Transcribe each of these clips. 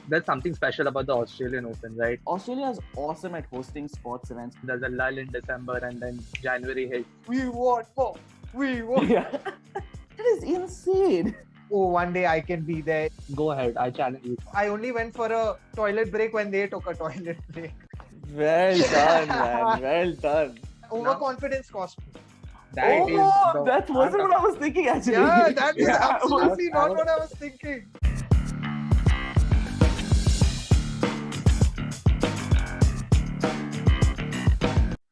there's something special about the Australian Open, right? Australia is awesome at hosting sports events. There's a lull in December and then January hits. We want more. We want. Yeah. It is insane. Oh, one day I can be there. Go ahead, I challenge you. I only went for a toilet break when they took a toilet break. Well done, man. Well done. Overconfidence cost me. That is Oh, the- that wasn't what I was thinking actually. Yeah, that is Yeah, absolutely I not was- what I was thinking.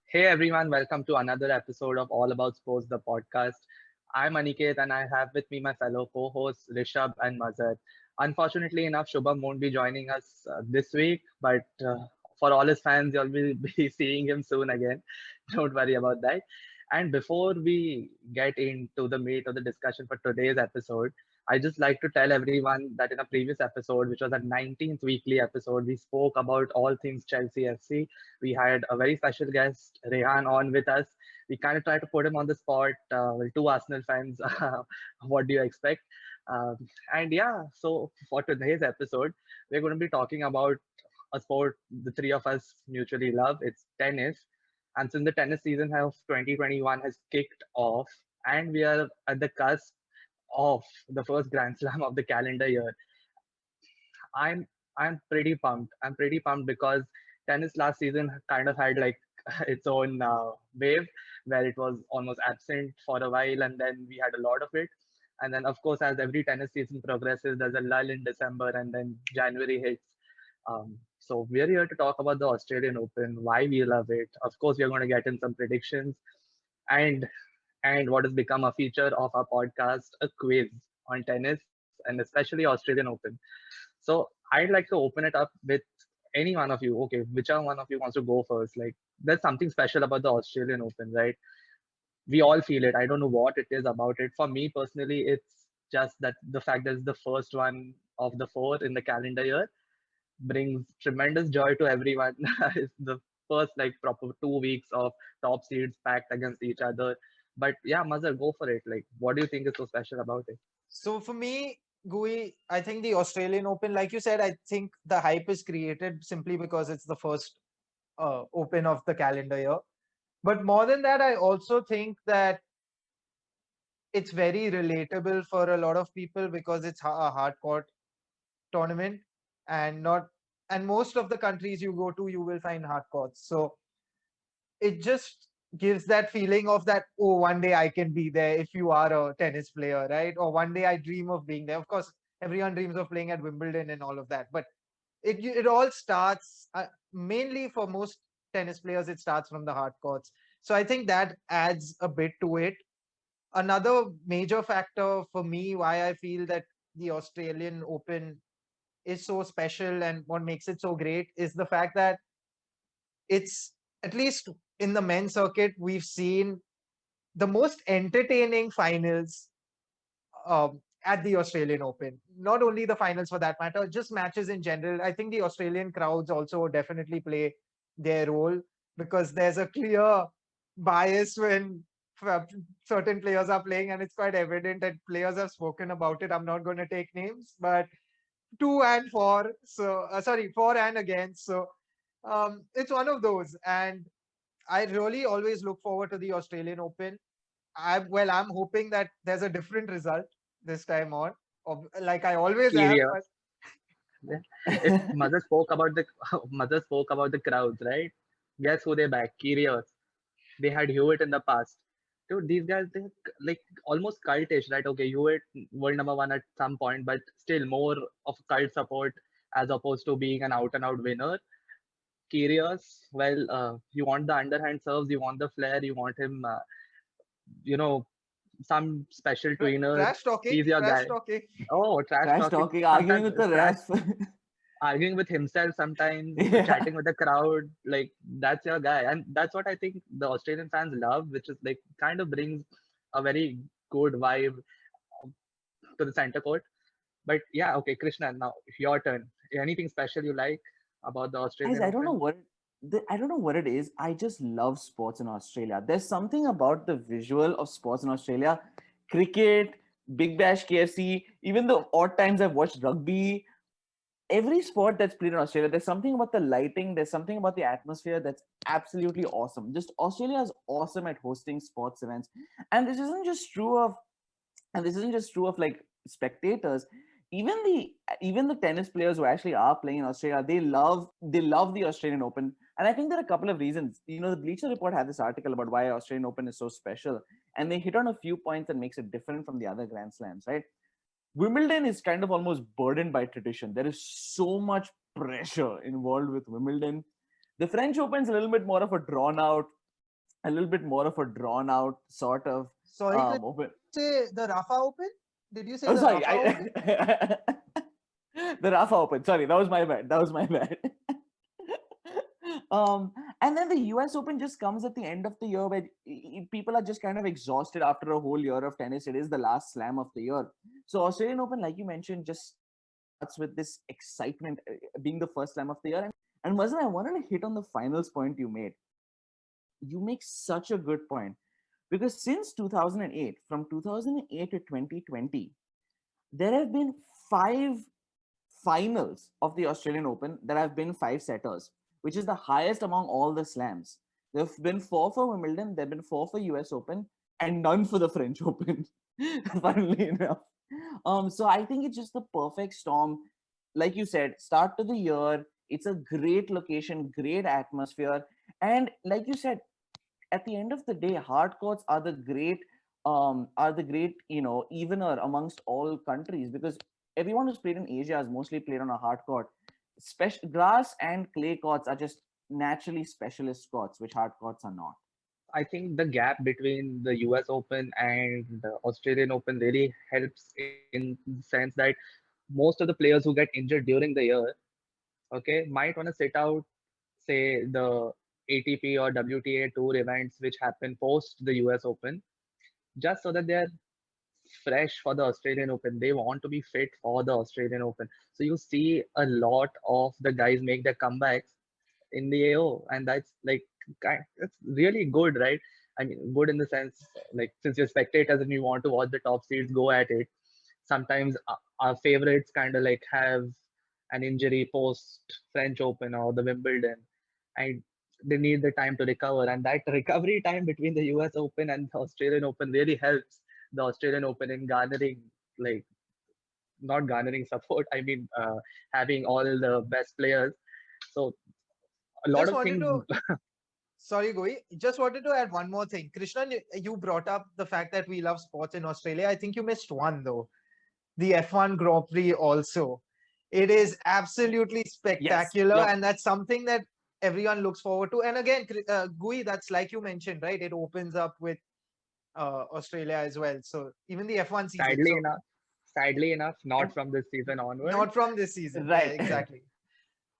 Hey everyone, welcome to another episode of All About Sports, the podcast. I'm Aniket and I have with me my fellow co-hosts Rishabh and Mazhar. Unfortunately enough, Shubham won't be joining us this week, but for all his fans, you'll be seeing him soon again. Don't worry about that. And before we get into the meat of the discussion for today's episode, I just like to tell everyone that in a previous episode, which was a 19th weekly episode, we spoke about all things Chelsea FC. We had a very special guest, Rehan, on with us. We kind of tried to put him on the spot. Well, two Arsenal fans, what do you expect? Um, and yeah, so for today's episode, we're going to be talking about a sport the three of us mutually love. It's tennis. And since the tennis season of 2021 has kicked off, and we are at the cusp of the first Grand Slam of the calendar year, I'm I'm pretty pumped. I'm pretty pumped because tennis last season kind of had like its own wave where it was almost absent for a while, and then we had a lot of it. And then, of course, as every tennis season progresses, there's a lull in December, and then January hits. So we're here to talk about the Australian Open, why we love it. Of course, we're going to get in some predictions, and and what has become a feature of our podcast, a quiz on tennis and especially Australian Open. So I'd like to open it up with any one of you. Okay, whichever one of you wants to go first. Like, there's something special about the Australian Open, right? We all feel it. I don't know what it is about it. For me personally, it's just that the fact that it's the first one of the four in the calendar year brings tremendous joy to everyone. It's the first like proper 2 weeks of top seeds packed against each other. But yeah, Mazhar, go for it. Like, what do you think is so special about it? So for me, Gui, I think the Australian Open, like you said, I think the hype is created simply because it's the first Open of the calendar year. But more than that, I also think that it's very relatable for a lot of people because it's a hard court tournament and not and most of the countries you go to you will find hard courts. So it just gives that feeling of that, oh, one day I can be there if you are a tennis player, right? Or one day I dream of being there. Of course, everyone dreams of playing at Wimbledon and all of that, but it all starts mainly for most tennis players, it starts from the hard courts. So I think that adds a bit to it. Another major factor for me why I feel that the Australian Open is so special and what makes it so great is the fact that it's, at least in the men's circuit, we've seen the most entertaining finals at the Australian Open. Not only the finals for that matter, just matches in general. I think the Australian crowds also definitely play their role because there's a clear bias when certain players are playing, and it's quite evident that players have spoken about it. I'm not going to take names, but two and four. So, sorry, for and against. So, it's one of those. And I really always look forward to the Australian Open. I'm hoping that there's a different result this time on, like I always am. Curious. But Yeah. If Mother spoke about the Mother spoke about the crowds, right? Guess who they back? Kyrgios. They had Hewitt in the past. Dude, these guys they're like almost cultish, right? Okay, Hewitt world number one at some point, but still more of cult support as opposed to being an out and out winner. Kyrgios, well, you want the underhand serves, you want the flair, you want him, some special tweener. trash talking, He's your trash guy. talking. Oh, trash Trash talking. talking, arguing Sometimes with the trash refs. arguing with himself sometimes, Yeah. chatting with the crowd, like that's your guy. And that's what I think the Australian fans love, which is like kind of brings a very good vibe to the center court. But yeah, okay, Krishna, now your turn. Anything special you like about the Guys, Australian I don't know Open? what I don't know what it is. I just love sports in Australia. There's something about the visual of sports in Australia. Cricket, Big Bash KFC, even the odd times I've watched rugby. every sport that's played in Australia, there's something about the lighting, there's something about the atmosphere that's absolutely awesome. Just Australia is awesome at hosting sports events. And this isn't just true of like spectators. Even the tennis players who actually are playing in Australia, they love the Australian Open. And I think there are a couple of reasons. The Bleacher Report had this article about why Australian Open is so special, and they hit on a few points that makes it different from the other Grand Slams, right? Wimbledon is kind of almost burdened by tradition. There is so much pressure involved with Wimbledon. The French Open is a little bit more of a drawn out sort of Sorry, open. say the Rafa Open? Did you say Oh, the sorry, Rafa Open? the Rafa Open. Sorry, that was my bad. And then the US Open just comes at the end of the year, where people are just kind of exhausted after a whole year of tennis. It is the last slam of the year. So Australian Open, like you mentioned, just starts with this excitement, being the first slam of the year. And Mazin, I wanted to hit on the finals point you made. You make such a good point, because since 2008, from 2008 to 2020, there have been 5 finals of the Australian Open that have been 5 setters, which is the highest among all the slams. There have been 4 for Wimbledon, there have been 4 for US Open, and none for the French Open, funnily enough. So I think it's just the perfect storm. Like you said, start to the year, it's a great location, great atmosphere. And like you said, at the end of the day, hard courts are the great evener amongst all countries, because everyone who's played in Asia has mostly played on a hard court. Special grass and clay courts are just naturally specialist courts, which hard courts are not. I think the gap between the US Open and the Australian Open really helps in the sense that most of the players who get injured during the year, okay, might want to sit out, say, the ATP or WTA tour events which happen post the US Open, just so that they're fresh for the Australian Open. They want to be fit for the Australian Open. So you see a lot of the guys make their comebacks in the AO, and that's like it's really good, right? I mean, good in the sense, like, since you're spectators and you want to watch the top seeds go at it. Sometimes our favorites kind of like have an injury post French Open or the Wimbledon, and they need the time to recover. And that recovery time between the US Open and the Australian Open really helps the Australian Open in garnering, like, not garnering support. I mean, having all the best players. So a lot Just of wanted things. to Sorry, Goi. Just wanted to add one more thing. Krishnan, you brought up the fact that we love sports in Australia. I think you missed one though. The F1 Grand Prix also. It is absolutely Yes. spectacular, Yep. and that's something that everyone looks forward to. And again, Gui, that's like you mentioned, right? It opens up with Australia as well. So even the F1 season. sadly So enough, sadly enough, not And from this season onward. not from this season. Yeah, right. exactly.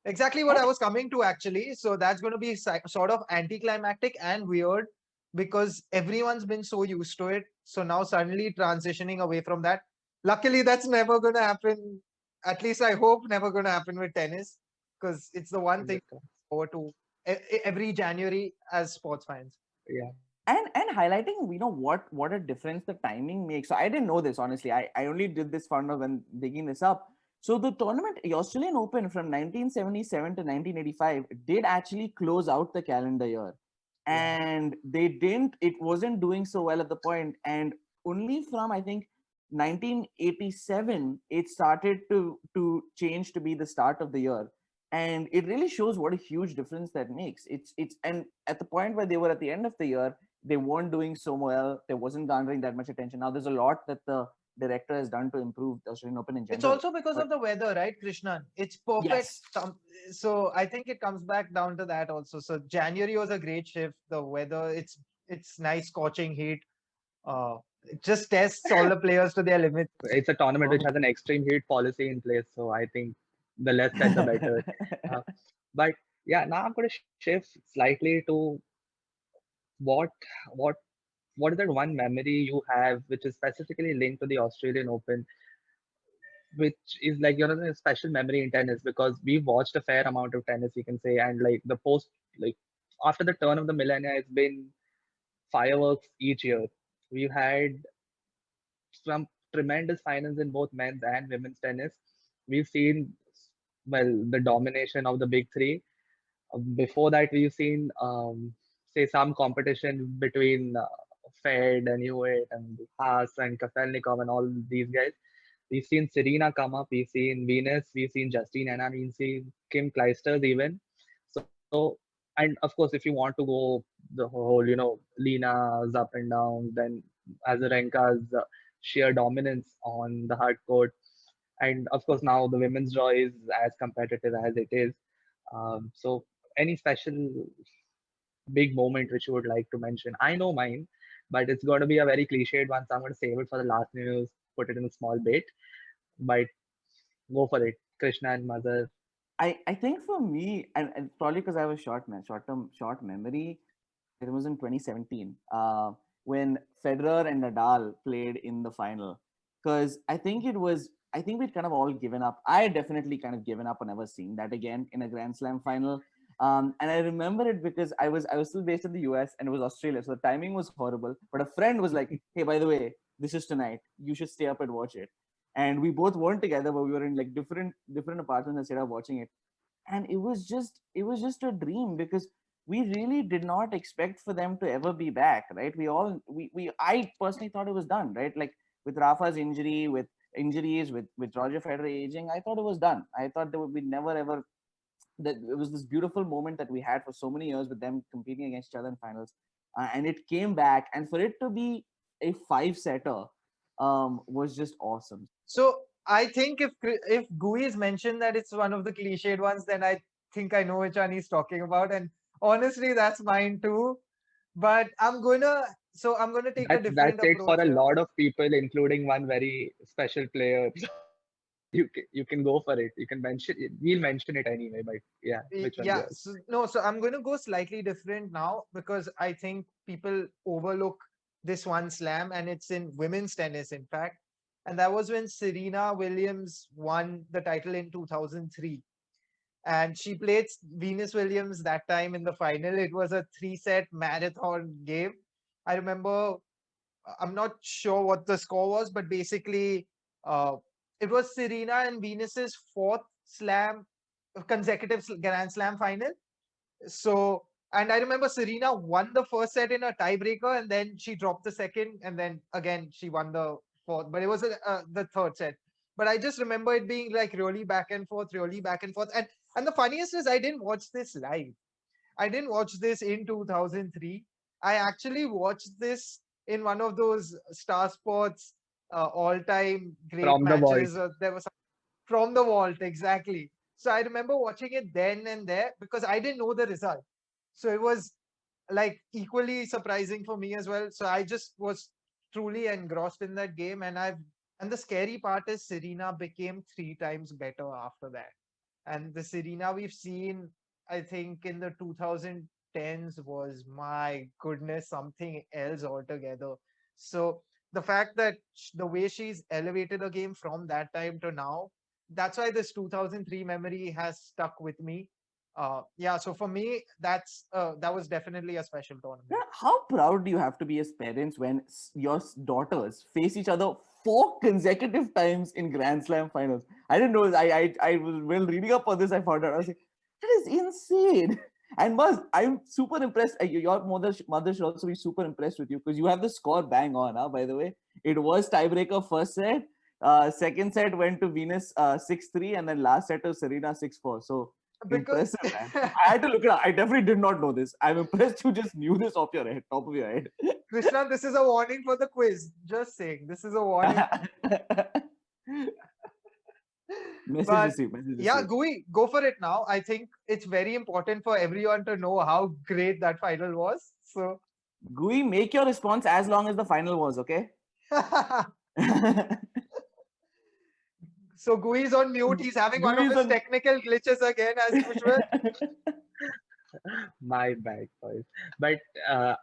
Exactly what And I was coming to actually. So that's going to be sort of anticlimactic and weird because everyone's been so used to it. So now suddenly transitioning away from that. Luckily, that's never going to happen. At least I hope never going to happen with tennis because it's the one thing forward to every January as sports fans. Yeah. and highlighting, what a difference the timing makes. So I didn't know this, honestly. I only did this found out when digging this up. So the tournament, the Australian Open from 1977 to 1985, did actually close out the calendar year. Yeah. And it wasn't doing so well at the point. And only from, I think, 1987, it started to change to be the start of the year. And it really shows what a huge difference that makes. It's and at the point where they were at the end of the year, they weren't doing so well. There wasn't garnering that much attention. Now there's a lot that the director has done to improve the Australian Open in It's general. also because But of the weather, right, Krishnan? It's perfect. yes, So I think it comes back down to that also. So January was a great shift. The weather, it's nice scorching heat. It just tests all the players to their limits. It's a tournament which has an extreme heat policy in place, so I think the less said the better. Uh, but yeah, now I'm going to shift slightly to what what what is that one memory you have which is specifically linked to the Australian Open, which is like, a special memory in tennis, because we've watched a fair amount of tennis, you can say, and like the post, like, after the turn of the millennia, it's been fireworks each year. We've had some tremendous finals in both men's and women's tennis. We've seen the domination of the big three. Before that, we've seen say some competition between Fed and Hewitt and Haas and Kafelnikov and all these guys. We've seen Serena come up. We've seen Venus. We've seen Justine Anna. We've seen Kim Clijsters even. So, and of course, if you want to go the whole, Lena's up and down, then Azarenka's sheer dominance on the hard court, and of course now the women's draw is as competitive as it is. So, any special big moment which you would like to mention? I know mine, but it's going to be a very cliched one, so I'm going to save it for the last news, put it in a small bit. But go for it, Krishna and Mother. I think for me, and probably because I have a short memory, it was in 2017 when Federer and Nadal played in the final. Because I think we'd kind of all given up. I had definitely kind of given up on ever seeing that again in a Grand Slam final. And I remember it because I was still based in the US and it was Australia, so the timing was horrible. But a friend was like, "Hey, by the way, this is tonight. You should stay up and watch it." And we both weren't together, but we were in like different apartments and stayed up watching it. And it was just a dream because we really did not expect for them to ever be back, right? We I personally thought it was done, right? Like with Rafa's injury, with injuries, with Roger Federer aging, I thought it was done. I thought there would be never ever that it was this beautiful moment that we had for so many years with them competing against each other in finals, and it came back, and for it to be a five setter was just awesome. So I think if Gui's mentioned that it's one of the cliched ones, then I think I know which one he's talking about. And honestly, that's mine too. But I'm gonna take a That's different it for approach a here. lot of people, including one very special player. You can go for it. You can mention it. We'll mention it anyway. But yeah, which one's Yeah, yours? so no, so I'm going to go slightly different now because I think people overlook this one slam, and it's in women's tennis, in fact. And that was when Serena Williams won the title in 2003. And she played Venus Williams that time in the final. It was a three-set marathon game. I remember, I'm not sure what the score was, but basically, uh, it was Serena and Venus's fourth slam consecutive Grand Slam final. So, and I remember Serena won the first set in a tiebreaker, and then she dropped the second, and then again she won the fourth. But it was the third set. But I just remember it being like really back and forth, really back and forth. And the funniest is I didn't watch this live. I didn't watch this in 2003. I actually watched this in one of those Star Sports all-time great From the vault. matches. There was from the vault, exactly. So I remember watching it then and there because I didn't know the result. So it was like equally surprising for me as well. So I just was truly engrossed in that game, and the scary part is Serena became three times better after that. And the Serena we've seen, I think, in the 2010s was, my goodness, something else altogether. So the fact that the way she's elevated the game from that time to now, that's why this 2003 memory has stuck with me. Yeah, so for me, that was definitely a special tournament. Yeah, how proud do you have to be as parents when your daughters face each other four consecutive times in Grand Slam finals? I didn't know. I was well reading up on this. I found out. I was like, that is insane. And Maz, I'm super impressed. Your mother should also be super impressed with you because you have the score bang on. By the way, it was tiebreaker first set. Second set went to Venus 6-3, and then last set to Serena 6-4. So Because impressive, man. I had to look it up. I definitely did not know this. I'm impressed you just knew this off your head, top of your head. Krishna, this is a warning for the quiz. Just saying, this is a warning. Message But received. Message yeah, received. Gui, go for it now. I think it's very important for everyone to know how great that final was. So, Gui, make your response as long as the final was, okay? so Gui is on mute. He's having one of Gui is his on. technical glitches again, as usual. My bad, boys. But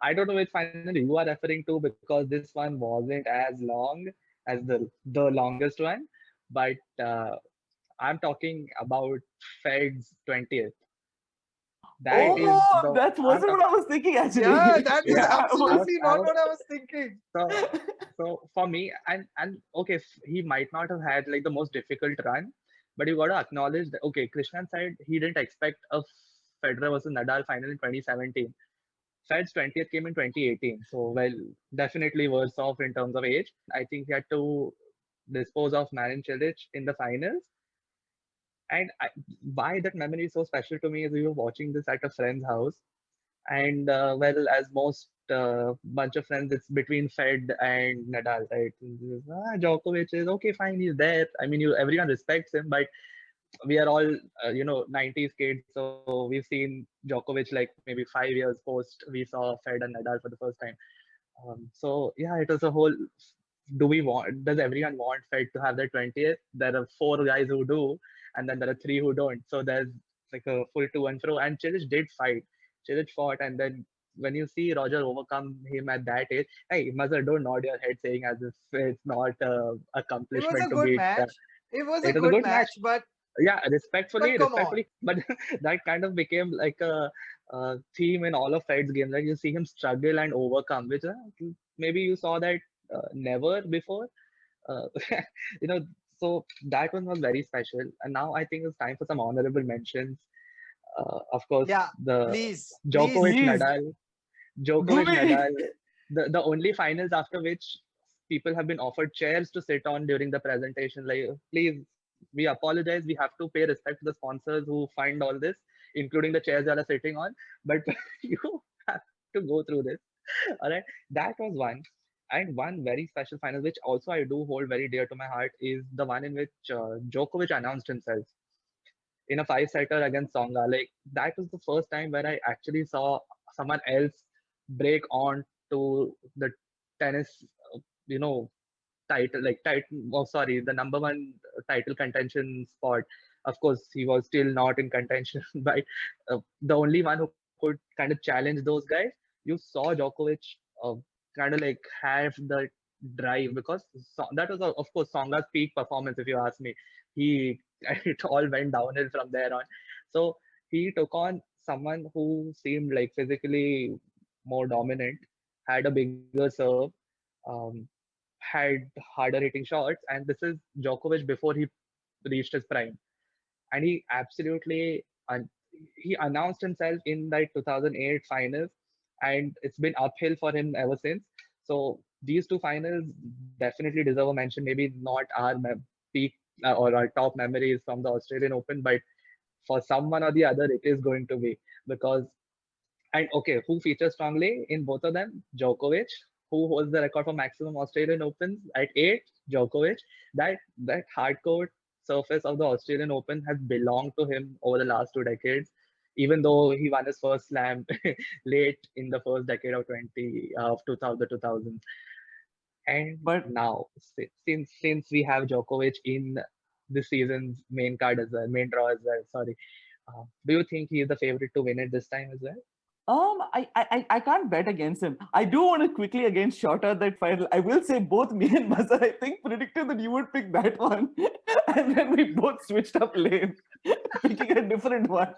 I don't know which final you are referring to because this one wasn't as long as the longest one. But I'm talking about Fed's 20th. That is Oh, the that I'm wasn't what talking. I was thinking Yeah, actually. that is Yeah, absolutely I not was what I was thinking. so so for me, and okay, he might not have had like the most difficult run, But you got to acknowledge that, okay, Krishnan said he didn't expect a Federer versus Nadal final in 2017. Fed's 20th came in 2018. So, well, definitely worse off in terms of age. I think he had to dispose of Marin Cilic in the finals. And why that memory is so special to me is we were watching this at a friend's house. And, well, as most bunch of friends, it's between Fed and Nadal, right? Djokovic is okay, fine, he's there. I mean, everyone respects him, but we are all 90s kids, so we've seen Djokovic like maybe 5 years post we saw Fed and Nadal for the first time. So yeah, it was a whole, does everyone want Fed to have their 20th? There are four guys who do, and then there are three who don't, so there's like a full to and fro. And Cilic did fight. Cilic fought, and then when you see Roger overcome him at that age, hey, Mazhar, don't nod your head saying as if it's not a It was a accomplishment to good beat. match. It was a It was a good good match. match, but Yeah, come on. respectfully, but that kind of became like a theme in all of Fed's games. Like you see him struggle and overcome, which maybe you saw that never before. Uh, you know, so that one was very special. And now I think it's time for some honorable mentions. Of course, Yeah, the please, please. Djokovic Please, Nadal, Djokovic Gumi. Nadal, the only finals after which people have been offered chairs to sit on during the presentation. Like, please, we apologize. We have to pay respect to the sponsors who fund all this, including the chairs that are sitting on. But you have to go through this. All right, that was one. And one very special final, which also I do hold very dear to my heart, is the one in which Djokovic announced himself in a five-setter against Songa. Like that was the first time where I actually saw someone else break on to the tennis, you know, title, like title. Oh, sorry, the number one title contention spot. Of course, he was still not in contention, but the only one who could kind of challenge those guys. You saw Djokovic uh, kind of like have the drive because that was, of course, Songa's peak performance. If you ask me, he it all went downhill from there on. So he took on someone who seemed like physically more dominant, had a bigger serve, um, had harder hitting shots, and this is Djokovic before he reached his prime, and he absolutely he announced himself in that 2008 finals, and it's been uphill for him ever since. So these two finals definitely deserve a mention. Maybe not our peak or our top memories from the Australian Open, but for someone or the other, it is going to be because. And okay, who features strongly in both of them? Djokovic, who holds the record for maximum Australian Opens at 8. Djokovic. That hardcore surface of the Australian Open has belonged to him over the last 2 decades. Even though he won his first slam late in the first decade of 2000, and But now since we have Djokovic in this season's main card as well, main draw as well. Sorry, do you think he is the favorite to win it this time as well? I can't bet against him. I do want to quickly against Shorter that final. I will say both me and Mazhar, I think, predicted that you would pick that one, and then we both switched up lanes, picking a different one.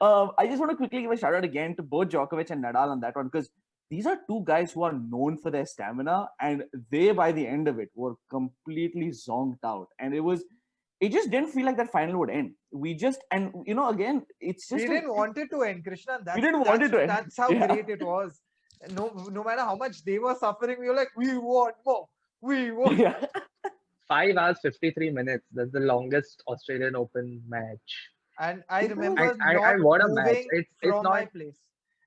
I just want to quickly give a shout out again to both Djokovic and Nadal on that one because these are two guys who are known for their stamina, and they by the end of it were completely zonked out, and it just didn't feel like that final would end. We just, and again, it's just We didn't want it to end, Krishna. we didn't want it to end. That's how Yeah. great it was. No matter how much they were suffering, we were like, we want more. We want. Yeah. 5 hours 53 minutes. That's the longest Australian Open match. And I It was- remember And what a not match! moving It's from my not. place.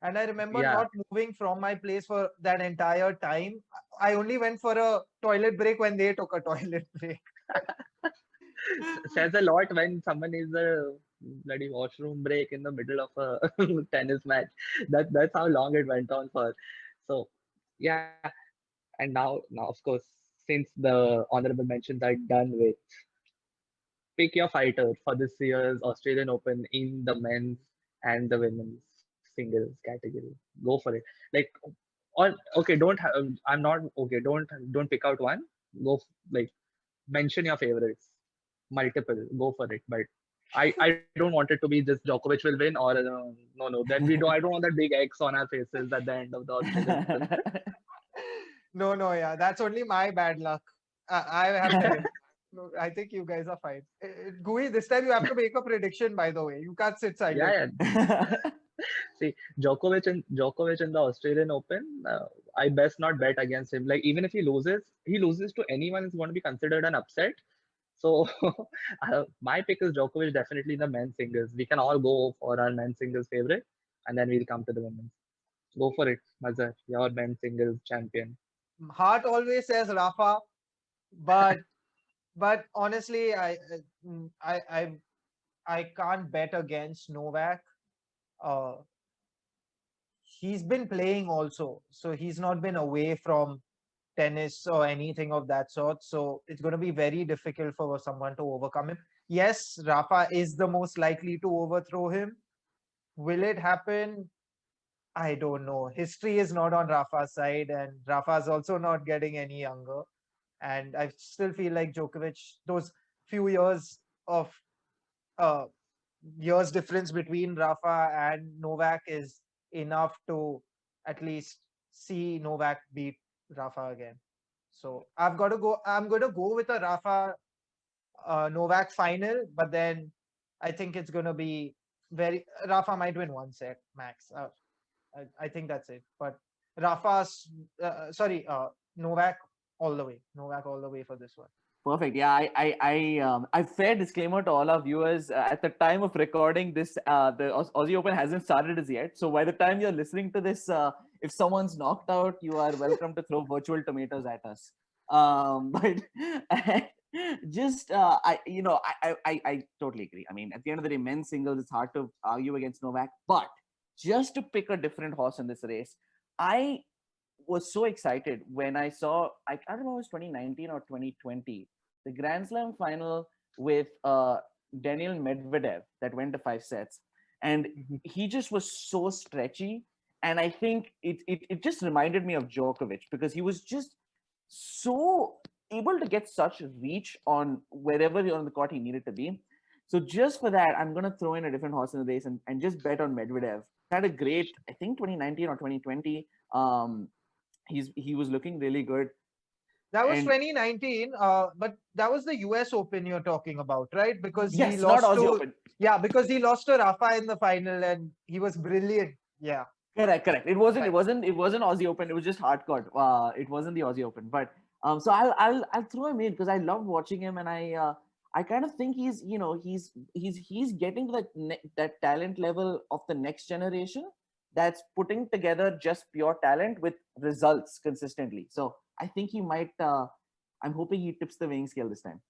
And I remember Yeah. not moving from my place for that entire time. I only went for a toilet break when they took a toilet break. Says a lot when someone needs a bloody washroom break in the middle of a tennis match. That's how long it went on for. So yeah, and now of course, since the honorable mentions are done with, pick your fighter for this year's Australian Open in the men's and the women's singles category. Go for it. Like, or okay, don't have. I'm not okay. Don't pick out one. Go like mention your favorites. Multiple. Go for it. But I don't want it to be just Djokovic will win or no. Then we don't. I don't want that big X on our faces at the end of the Australian Open. No, yeah. That's only my bad luck. I have to. I think you guys are fine. Gui, this time you have to make a prediction, by the way. You can't sit silent. Yeah, yeah. See, Djokovic in the Australian Open, I best not bet against him. Like even if he loses to anyone, it's going to be considered an upset. So my pick is Djokovic definitely in the men's singles. We can all go for our men's singles favorite, and then we'll come to the women's. Go for it, Mazhar, your men's singles champion. Heart always says Rafa, but honestly, I can't bet against Novak. Uh, he's been playing also, so he's not been away from tennis or anything of that sort. So it's going to be very difficult for someone to overcome him. Yes, Rafa is the most likely to overthrow him. Will it happen? I don't know. History is not on Rafa's side, and Rafa's also not getting any younger. And I still feel like Djokovic, those few years of uh, years difference between Rafa and Novak is enough to at least see Novak beat Rafa again. So I've got to go. I'm going to go with a Rafa Novak final, but then I think it's going to be very. Rafa might win one set max. I think that's it. But Rafa's sorry, Novak all the way. Novak all the way for this one. Perfect. Yeah, I fair disclaimer to all our viewers. At the time of recording this, the Aussie Open hasn't started as yet. So by the time you're listening to this, if someone's knocked out, you are welcome to throw virtual tomatoes at us. But just I totally agree. I mean, at the end of the day, men's singles, it's hard to argue against Novak. But just to pick a different horse in this race, I was so excited when I saw, I can't remember if it was 2019 or 2020, the Grand Slam final with Daniil Medvedev that went to 5 sets. And he just was so stretchy. And I think it just reminded me of Djokovic because he was just so able to get such reach on wherever on the court he needed to be. So just for that, I'm going to throw in a different horse in the race and just bet on Medvedev. Had a great, I think 2019 or 2020. He was looking really good. That was And 2019, but that was the US Open you're talking about, right? Because he yes, not lost Aussie to Open. yeah, because he lost to Rafa in the final and he was brilliant. Yeah. Correct. It wasn't. Right. It wasn't Aussie Open. It was just hardcore. It wasn't the Aussie Open. But so I'll throw him in because I love watching him, and I kind of think he's getting to that talent level of the next generation that's putting together just pure talent with results consistently. So I think he might. I'm hoping he tips the weighing scale this time.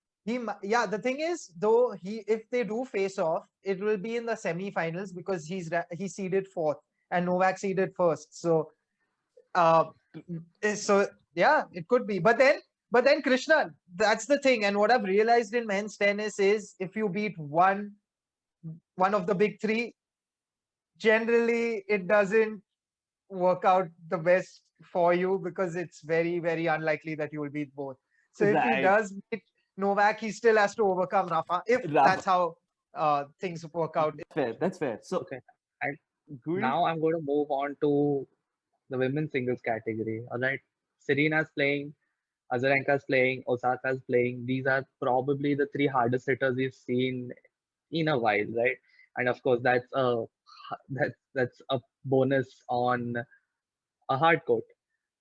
Yeah, the thing is, though, if they do face off, it will be in the semi-finals because he's seeded fourth and Novak seeded first. So so yeah, it could be. But then Krishna, that's the thing. And what I've realized in men's tennis is if you beat one of the big three, generally it doesn't work out the best for you because it's very, very unlikely that you will beat both. So if he does beat Novak, he still has to overcome Rafa. If that's how things work out. That's fair. So okay, now I'm going to move on to the women's singles category. All right, Serena's playing, Azarenka's playing, Osaka's playing. These are probably the three hardest hitters we've seen in a while, right? And of course, that's a bonus on a hard court.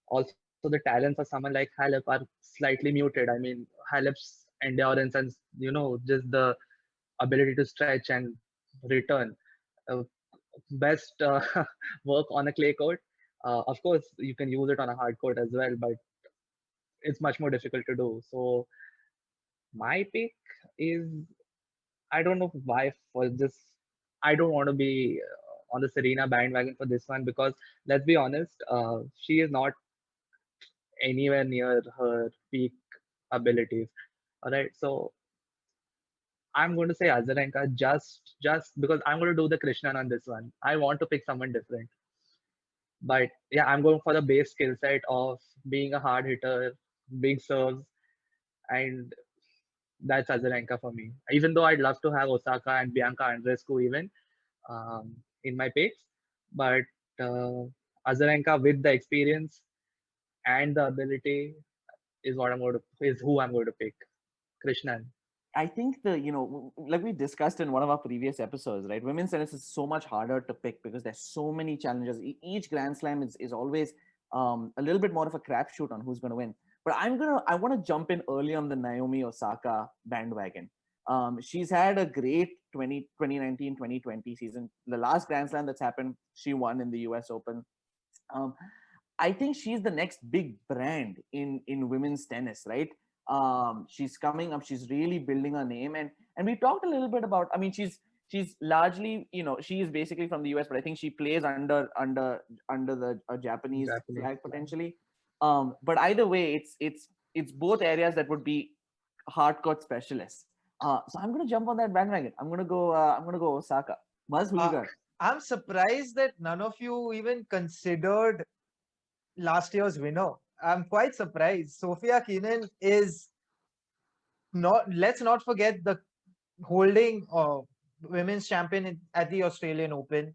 Also, the talents of someone like Halep are slightly muted. I mean, Halep's endurance and just the ability to stretch and return. Uh, Best work on a clay court. Of course, you can use it on a hard court as well, but it's much more difficult to do. So my pick is, I don't know why for this. I don't want to be on the Serena bandwagon for this one because let's be honest, she is not anywhere near her peak abilities. All right, so I'm going to say Azarenka just because I'm going to do the Krishnan on this one. I want to pick someone different. But yeah, I'm going for the base skill set of being a hard hitter, big serves, and that's Azarenka for me. Even though I'd love to have Osaka and Bianca Andreescu even in my picks, but Azarenka with the experience and the ability is who I'm going to pick. Krishnan. I think like we discussed in one of our previous episodes, right? Women's tennis is so much harder to pick because there's so many challenges. Each Grand Slam is always a little bit more of a crapshoot on who's going to win. But I want to jump in early on the Naomi Osaka bandwagon. She's had a great 2019, 2020 season. The last Grand Slam that's happened, she won in the US Open. I think she's the next big brand in women's tennis, right? She's coming up. She's really building her name, and we talked a little bit about. I mean, she's largely, she is basically from the US, but I think she plays under the Japanese flag potentially. But either way, it's both areas that would be hardcore specialists. So I'm gonna jump on that bandwagon. I'm gonna go Osaka. Maz, who you got? I'm surprised that none of you even considered last year's winner. I'm quite surprised. Sophia Kenin is not. Let's not forget the holding women's champion at the Australian Open.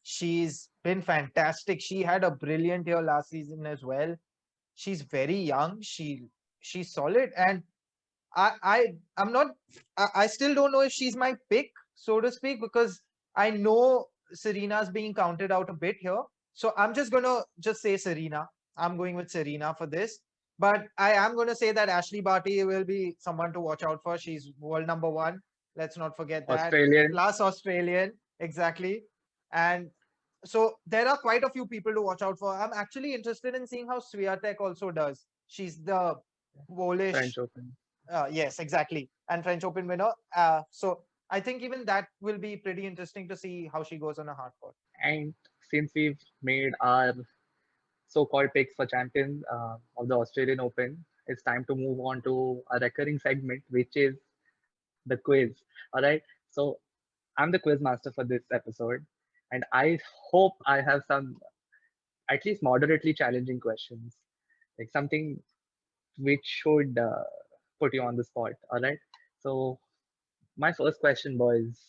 She's been fantastic. She had a brilliant year last season as well. She's very young. She's solid, and I'm not. I still don't know if she's my pick, so to speak, because I know Serena's being counted out a bit here. So I'm just gonna say Serena. I'm going with Serena for this. But I am going to say that Ashley Barty will be someone to watch out for. She's world number 1. Let's not forget that. Australian. Plus Australian, exactly. And so there are quite a few people to watch out for. I'm actually interested in seeing how Swiatek also does. She's the Polish French Open. Yes, exactly. And French Open winner. So I think even that will be pretty interesting to see how she goes on a hard court. And since we've made our so-called picks for champion of the Australian Open, it's time to move on to a recurring segment, which is the quiz. All right. So I'm the quiz master for this episode, and I hope I have some at least moderately challenging questions, like something which should put you on the spot. All right. So my first question, boys.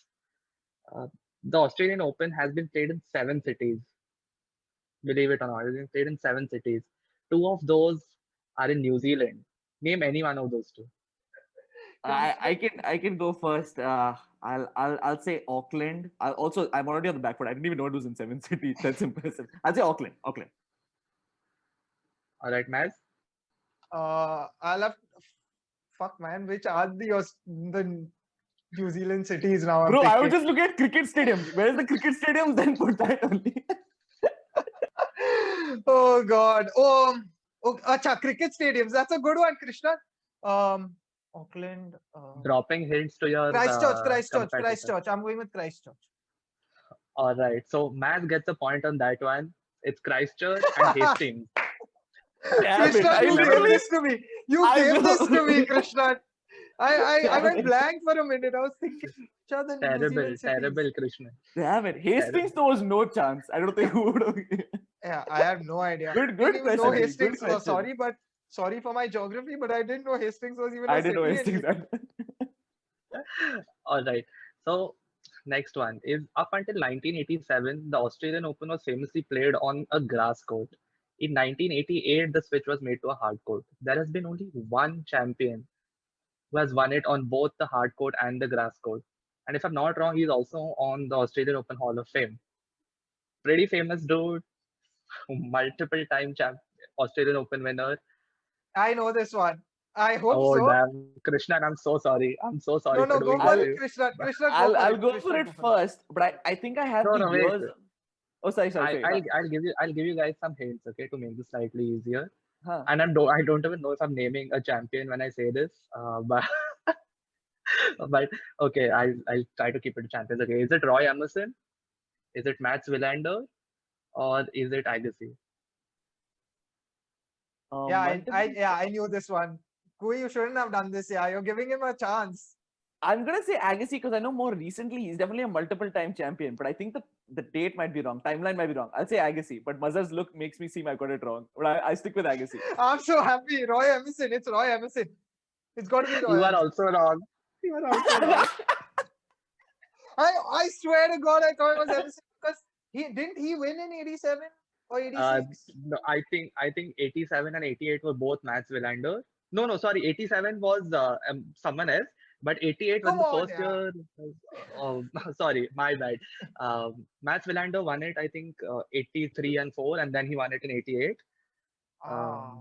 The Australian Open has been played in 7 cities. Believe it or not, it's been played in 7 cities. 2 of those are in New Zealand. Name any one of those 2. I can go first. I'll say Auckland. I'm already on the back foot. I didn't even know it was in 7 cities. That's impressive. I'll say Auckland. All right, Maz. I'll have fuck man, which are the New Zealand cities now? Bro, I was just looking at cricket stadiums. Where's the cricket stadiums? Then put that only. Oh God. Acha, cricket stadiums. That's a good one, Krishna. Auckland. Dropping hints to your Christchurch. I'm going with Christchurch. All right. So Maz gets a point on that one. It's Christchurch and Hastings. Krishna, you gave this to me. You gave this to me, Krishna. I went blank for a minute. I was thinking, terrible, Krishna. Damn it. Hastings, there was no chance. I don't think who would have. Yeah, I have no idea. Good question. No Hastings. Sorry for my geography, but I didn't know Hastings was even. I didn't know Hastings. All right. So next one is up until 1987, the Australian Open was famously played on a grass court. In 1988, the switch was made to a hard court. There has been only one champion who has won it on both the hard court and the grass court. And if I'm not wrong, he's also on the Australian Open Hall of Fame. Pretty famous dude, multiple time Australian Open winner. I know this one. I hope so. Oh, damn. Krishna, I'm so sorry. No, go for it, Krishna. I'll go for it first, but I think I have the years. Oh, sorry. I'll give you guys some hints, okay, to make this slightly easier. And I don't even know if I'm naming a champion when I say this, but okay, I'll try to keep it to champions. Okay, is it Roy Emerson? Is it Mats Wilander? Or is it Agassi? I knew this one. Kui, you shouldn't have done this. Yeah, you're giving him a chance. I'm gonna say Agassi because I know more recently he's definitely a multiple-time champion, but I think the date might be wrong, timeline might be wrong. I'll say Agassi, but Mazhar's look makes me seem I got it wrong. But I stick with Agassi. I'm so happy. Roy Emerson. It's Roy Emerson. It's got to be Roy. You are also wrong. I swear to God, I thought it was Emerson because he win in 87 or 86? No, I think 87 and 88 were both Mats Wilander. No, sorry, 87 was someone else, but 88 when Come the on, first yeah. year. Sorry, my bad. Mats Wilander won it, I think, 83 and 4, and then he won it in 88. Um, Ah.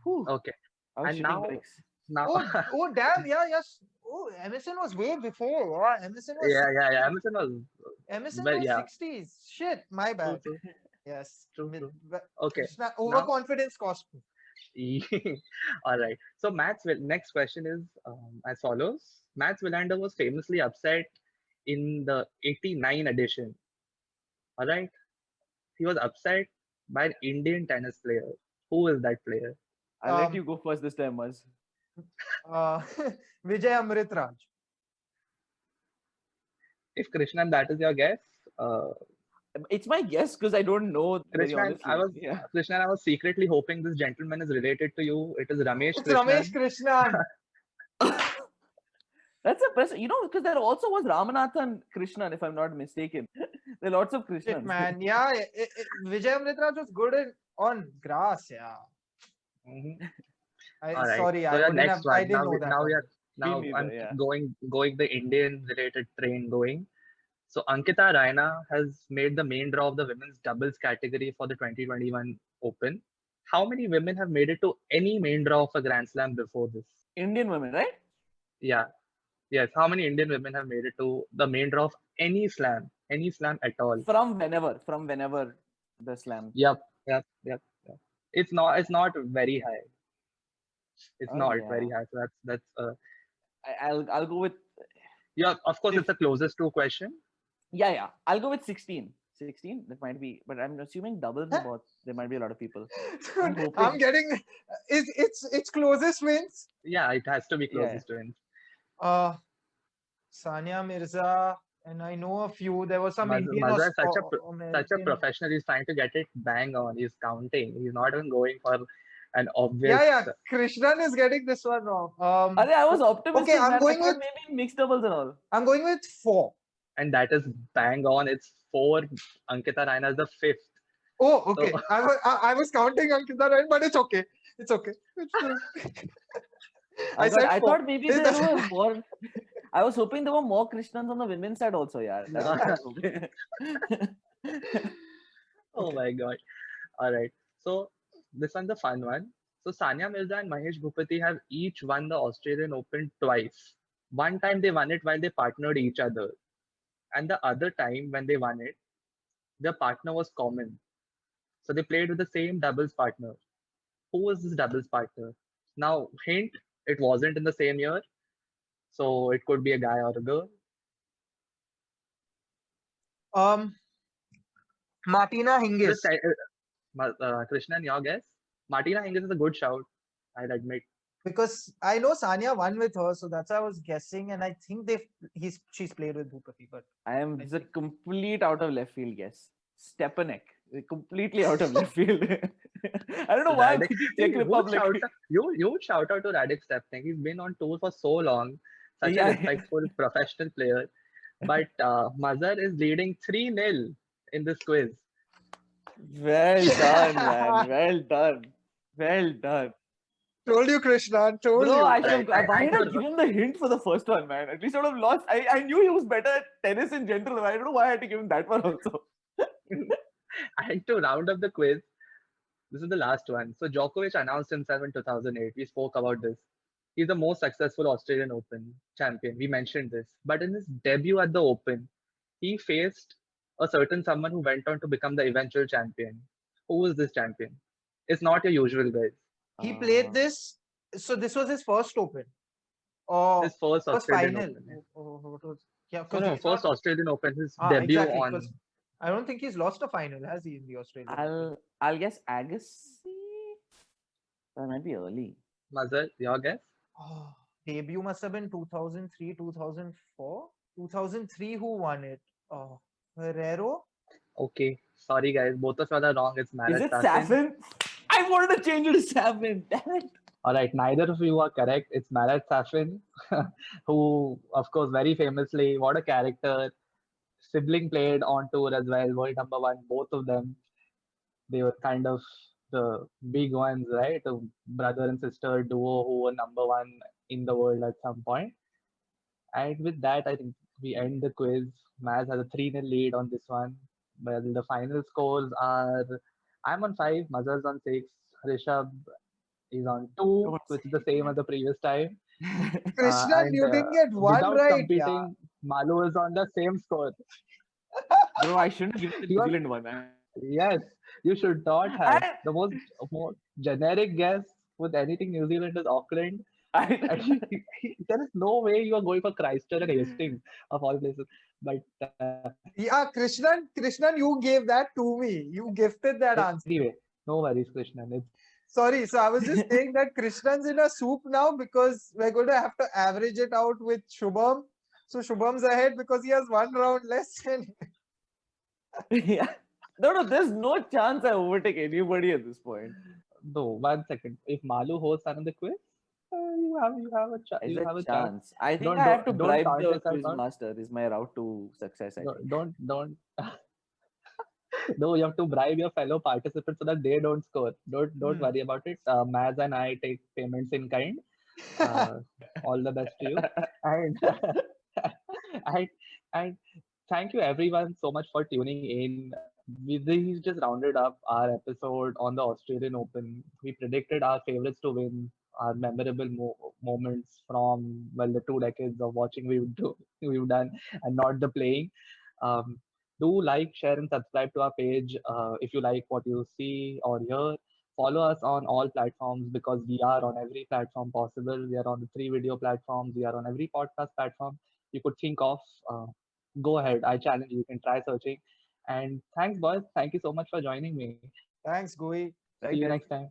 Whew, okay, I was and shitting now, bricks. now, Oh, damn. Yeah, yes. Oh, Emerson was way before. Yeah, Emerson was yeah, Emerson was, Emerson well, was yeah, 60s. Shit, my true, bad. true, Yes. true. Okay, Krishna, now, overconfidence cost me. all right. So, next question is as follows. Mats Wilander was famously upset in the 89 edition. All right. He was upset by an Indian tennis player. Who is that player? I'll let Um, you go first this time, Maz. uh, Vijay Amritraj. If Krishnan, that is your guess. Uh, It's my guess because I don't know very Krishnan, honestly. Yeah. I was secretly hoping this gentleman is related to you. It is Ramesh It's Ramesh Krishnan. Krishnan. That's a person, because there also was Ramanathan Krishnan, if I'm not mistaken. There are lots of Shit, Krishnans. man. Yeah, Vijay Amritraj was good on grass. Yeah. Mhm. All right. Sorry, So I your wouldn't next have. I one. didn't know that Now we one. are Me now neither, I'm yeah. going the Indian related train going. So Ankita Raina has made the main draw of the women's doubles category for the 2021 Open. How many women have made it to any main draw of a Grand Slam before this? Indian women, right? Yeah, yes. How many Indian women have made it to the main draw of any slam at all? From whenever the slam. Yep. It's not very high. It's Oh not yeah. very high. So that's I'll go with yeah. Of course, it's fif- the closest to question. yeah. I'll go with 16. 16, that might be, but I'm assuming doubles are about there might be a lot of people. I'm Dude, hoping. I'm getting. It's closest wins. Yeah, it has to be Yeah. closest to him. Uh, Sania Mirza, and I know a few. There was some Indian Mazhar is such a American. professional. He's trying to get it bang on. He's counting. He's not even going for an Yeah, obvious. yeah. Krishnan is getting this one wrong. I was Okay, optimistic, man. I thought maybe mixed doubles and all. I'm going with 4. And that is bang on. It's 4. Ankita Raina is the 5th. Oh, So okay. I was counting Ankita right, but it's okay. It's okay. It's fine. I said I 4. thought maybe It there doesn't- were more. I was hoping there were more Krishnans on the women's side also, yeah. That's what I was hoping. oh my god. All right. So this one's a fun one. So Sania Mirza and Mahesh Bhupati have each won the Australian Open twice. One time they won it while they partnered each other, and the other time when they won it, their partner was common. So they played with the same doubles partner. Who was this doubles partner? Now, hint, it wasn't in the same year, so it could be a guy or a girl. um, Martina Just Hingis. Krishnan, your guess? Martina Hingis is a good shout, I'll admit. Because I know Sania won with her, so that's why I was guessing, and I think she's played with Bhupati, but It's a complete out of left field guess. Stepanek. Completely out of left field. I don't know why I'm Radek, thinking Czech Republic. you would shout out to Radek Stepnik. He's been on tour for so long, such Yeah. a respectful professional player. But Mazhar is leading 3-0 in this quiz. Well done, man. Well done. Well done. told you, Krishna. Told Bro, you. I should Right, why I did I could- give him the hint for the first one, man? At least I would have lost. I knew he was better at tennis in general. I don't know why I had to give him that one also. And to round up the quiz, this is the last one. So Djokovic announced himself in 2008. We spoke about this. He's the most successful Australian Open champion. We mentioned this. But in his debut at the Open, he faced a certain someone who went on to become the eventual champion. Who is this champion? It's not your usual guys. He played this. So this was his first Open. Or His first first Australian final. Open. What was? Yeah, No, because no, first Australian Open. His debut exactly. on. 'cause I don't think he's lost a final, has he, in the Australian Open? I'll guess Agassi. That might be early. Mazhar, your guess? Oh, debut must have been 2003, 2004. 2003, who won it? Oh, Herrero? Okay. Sorry, guys. Both of you are wrong. It's Is Marat it Safin. Safin? I wanted to change it to Safin. Damn it. All right, neither of you are correct. It's Marat Safin, who, of course, very famously, what a character. Sibling played on tour as well, world number 1, both of them. They were kind of the big ones, right? The brother and sister duo who were number one in the world at some point. And with that, I think we end the quiz. Maz has a 3-0 lead on this one. Well, the final scores are I'm on 5, Mazhar's on 6, Rishabh is on 2, Don't which is say the same as the previous time. Krishnan, And you didn't get one without right. Yeah. competing, Malu is on the same score. Bro, I shouldn't have given the New You are, Zealand one, man. yes, you should not have. And The most generic guess with anything New Zealand is Auckland. I, And there is no way you are going for Christchurch and Hastings of all places. But Yeah, Krishnan, you gave that to me. You gifted that answer. anyway, no worries, Krishnan. It's Sorry, so I was just saying that Krishnan's in a soup now because we're going to have to average it out with Shubham. So Shubham's ahead because he has one round less. And yeah. No, there's no chance I overtake anybody at this point. no 1 second. If Malu hosts another quiz, Is you a have a chance. chance. I think Don't I have to don't bribe count the yourself quiz out. master. Is my route to success, I think. Don't. No, you have to bribe your fellow participants so that they don't score. Don't worry about it. Maz and I take payments in kind. Uh, all the best to you. And and and thank you everyone so much for tuning in. We just rounded up our episode on the Australian Open. We predicted our favorites to win, our memorable moments from well the 2 decades of watching we've done and not the playing. Um, do like, share, and subscribe to our page if you like what you see or hear. Follow us on all platforms because we are on every platform possible. We are on the 3 video platforms. We are on every podcast platform you could think of. Uh, Go ahead. I challenge you. You can try searching. And thanks, boys. Thank you so much for joining me. thanks, Gui. See you Right, next guys. time.